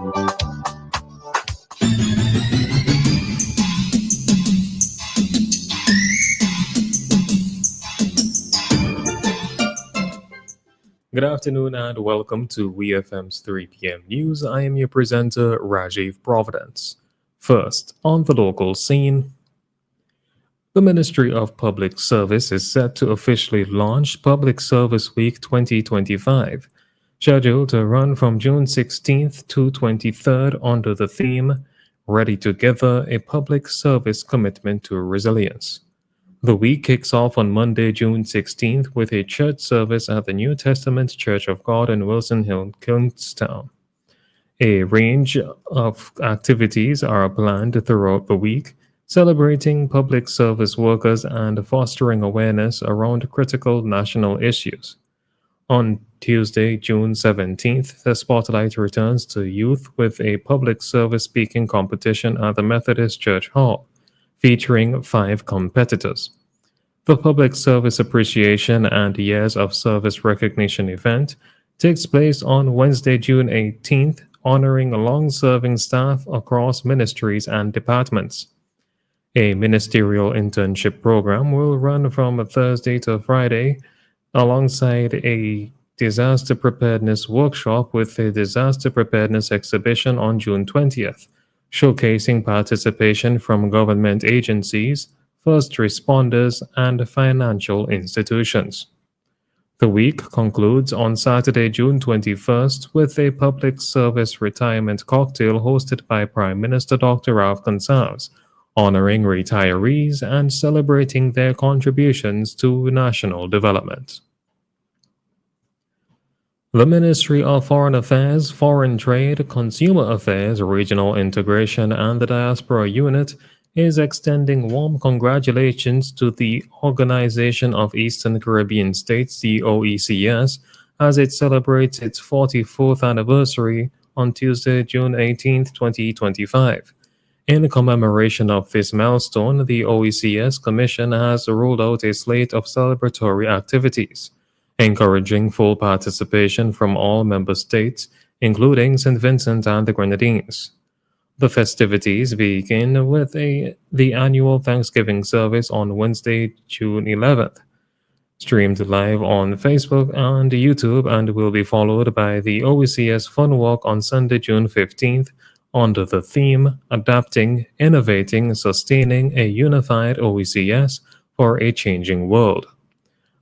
Good afternoon and welcome to WeFM's 3 p.m. news. I am your presenter, Rajiv Providence. First, on the local scene, the Ministry of Public Service is set to officially launch Public Service Week 2025, scheduled to run from June 16th to 23rd under the theme Ready Together, a Public Service Commitment to Resilience. The week kicks off on Monday, June 16th, with a church service at the New Testament Church of God in Wilson Hill, Kingstown. A range of activities are planned throughout the week, celebrating public service workers and fostering awareness around critical national issues. On Tuesday, June 17th, the spotlight returns to youth with a public service speaking competition at the Methodist Church Hall, featuring 5 competitors. The Public Service Appreciation and Years of Service Recognition event takes place on Wednesday, June 18th, honoring long-serving staff across ministries and departments. A ministerial internship program will run from Thursday to Friday, alongside a disaster preparedness workshop with a disaster preparedness exhibition on June 20th, showcasing participation from government agencies, first responders, and financial institutions. The week concludes on Saturday, June 21st, with a public service retirement cocktail hosted by Prime Minister Dr. Ralph Gonsalves, honoring retirees and celebrating their contributions to national development. The Ministry of Foreign Affairs, Foreign Trade, Consumer Affairs, Regional Integration, and the Diaspora Unit is extending warm congratulations to the Organization of Eastern Caribbean States, the OECS, as it celebrates its 44th anniversary on Tuesday, June 18, 2025. In commemoration of this milestone, the OECS Commission has rolled out a slate of celebratory activities, encouraging full participation from all member states, including St. Vincent and the Grenadines. The festivities begin with the annual Thanksgiving service on Wednesday, June 11th, streamed live on Facebook and YouTube, and will be followed by the OECS Fun Walk on Sunday, June 15th, under the theme Adapting, Innovating, Sustaining a Unified OECS for a Changing World.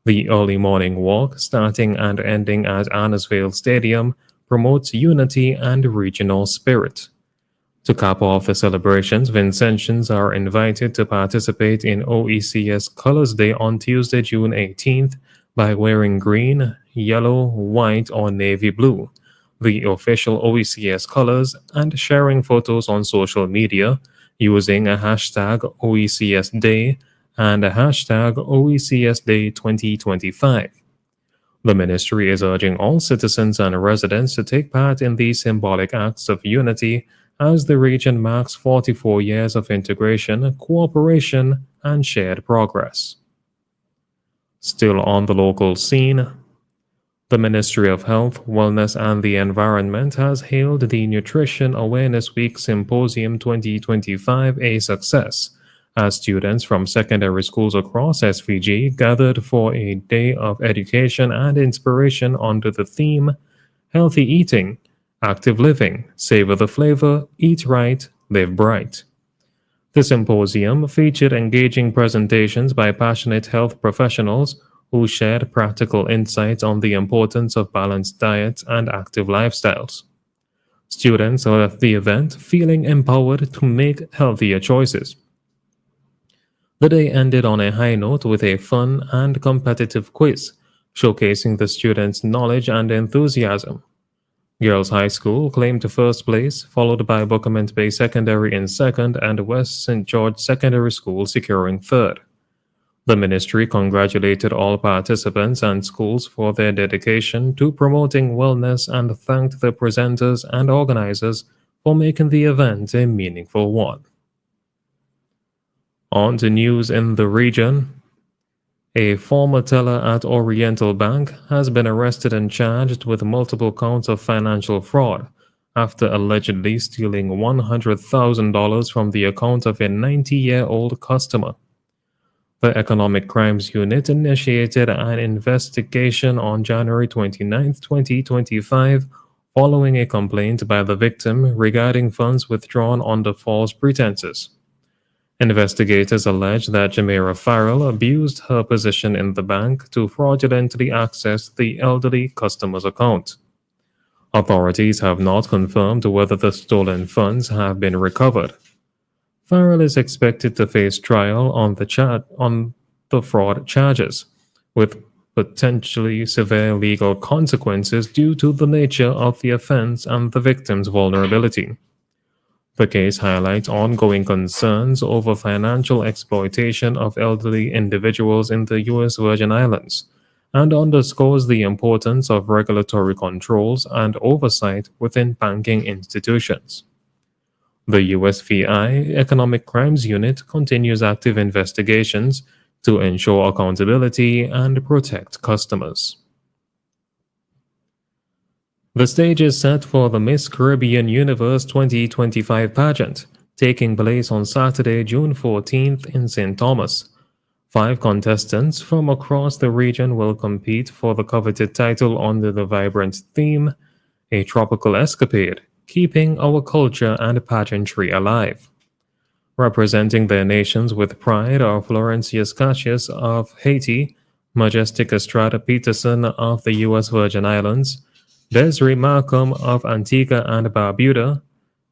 The early morning walk, starting and ending at Annisvale Stadium, promotes unity and regional spirit. To cap off the celebrations, Vincentians are invited to participate in OECS Colors Day on Tuesday, June 18th, by wearing green, yellow, white, or navy blue, the official OECS colors, and sharing photos on social media using a hashtag OECS Day and a hashtag OECS Day 2025. The ministry is urging all citizens and residents to take part in these symbolic acts of unity as the region marks 44 years of integration, cooperation, and shared progress. Still on the local scene, the Ministry of Health, Wellness, and the Environment has hailed the Nutrition Awareness Week Symposium 2025 a success, as students from secondary schools across SVG gathered for a day of education and inspiration under the theme Healthy Eating, Active Living, Savor the Flavor, Eat Right, Live Bright. The symposium featured engaging presentations by passionate health professionals who shared practical insights on the importance of balanced diets and active lifestyles. Students left the event feeling empowered to make healthier choices. The day ended on a high note with a fun and competitive quiz, showcasing the students' knowledge and enthusiasm. Girls High School claimed first place, followed by Bookament Bay Secondary in second and West St. George Secondary School securing third. The ministry congratulated all participants and schools for their dedication to promoting wellness and thanked the presenters and organizers for making the event a meaningful one. On to news in the region. A former teller at Oriental Bank has been arrested and charged with multiple counts of financial fraud, after allegedly stealing $100,000 from the account of a 90-year-old customer. The Economic Crimes Unit initiated an investigation on January 29, 2025, following a complaint by the victim regarding funds withdrawn under false pretenses. Investigators allege that Jamira Farrell abused her position in the bank to fraudulently access the elderly customer's account. Authorities have not confirmed whether the stolen funds have been recovered. Farrell is expected to face trial on the fraud charges, with potentially severe legal consequences due to the nature of the offense and the victim's vulnerability. The case highlights ongoing concerns over financial exploitation of elderly individuals in the U.S. Virgin Islands and underscores the importance of regulatory controls and oversight within banking institutions. The USVI Economic Crimes Unit continues active investigations to ensure accountability and protect customers. The stage is set for the Miss Caribbean Universe 2025 pageant, taking place on Saturday, June 14th in St. Thomas. 5 contestants from across the region will compete for the coveted title under the vibrant theme, A Tropical Escapade, Keeping Our Culture and Pageantry Alive. Representing their nations with pride are Florencia Cassius of Haiti, Majestic Estrada Peterson of the U.S. Virgin Islands, Desiree Malcolm of Antigua and Barbuda,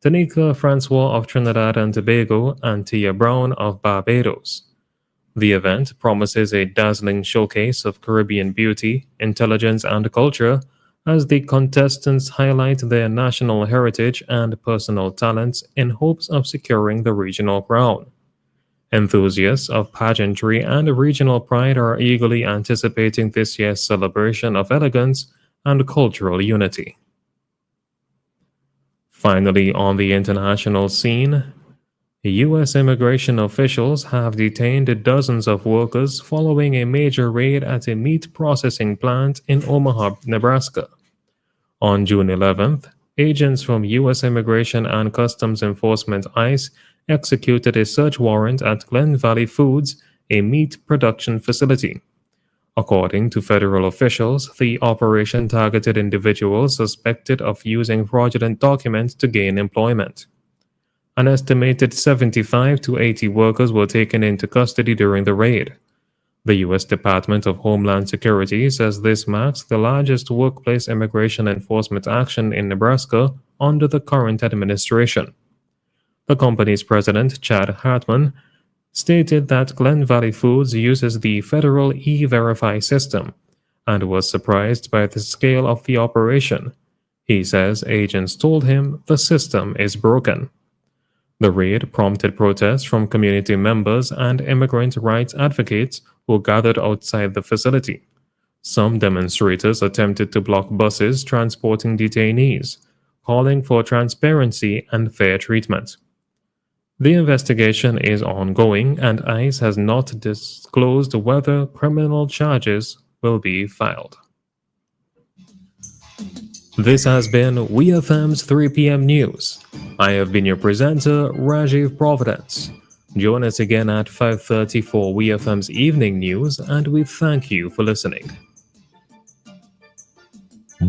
Tanika Francois of Trinidad and Tobago, and Tia Brown of Barbados. The event promises a dazzling showcase of Caribbean beauty, intelligence, and culture as the contestants highlight their national heritage and personal talents in hopes of securing the regional crown. Enthusiasts of pageantry and regional pride are eagerly anticipating this year's celebration of elegance and cultural unity. Finally, on the international scene, U.S. immigration officials have detained dozens of workers following a major raid at a meat processing plant in Omaha, Nebraska. On June 11th, agents from U.S. Immigration and Customs Enforcement ICE executed a search warrant at Glen Valley Foods, a meat production facility. According to federal officials, the operation targeted individuals suspected of using fraudulent documents to gain employment. An estimated 75 to 80 workers were taken into custody during the raid. The U.S. Department of Homeland Security says this marks the largest workplace immigration enforcement action in Nebraska under the current administration. The company's president, Chad Hartman, stated that Glen Valley Foods uses the federal E-Verify system and was surprised by the scale of the operation. He says agents told him the system is broken. The raid prompted protests from community members and immigrant rights advocates who gathered outside the facility. Some demonstrators attempted to block buses transporting detainees, calling for transparency and fair treatment. The investigation is ongoing, and ICE has not disclosed whether criminal charges will be filed. This has been WeFM's 3 p.m. News. I have been your presenter, Rajiv Providence. Join us again at 5:30 for WeFM's Evening News, and we thank you for listening.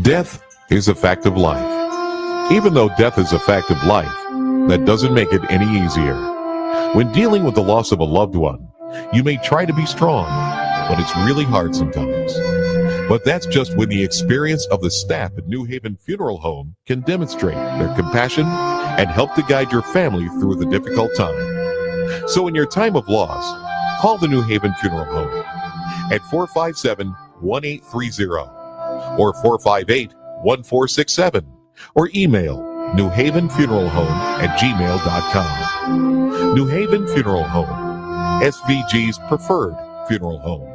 Death is a fact of life. Even though death is a fact of life, that doesn't make it any easier. When dealing with the loss of a loved one, you may try to be strong, but it's really hard sometimes. But that's just when the experience of the staff at New Haven Funeral Home can demonstrate their compassion and help to guide your family through the difficult time. So in your time of loss, call the New Haven Funeral Home at 457-1830 or 458-1467 or email newhavenfuneralhome@gmail.com. New Haven Funeral Home, SVG's preferred funeral home.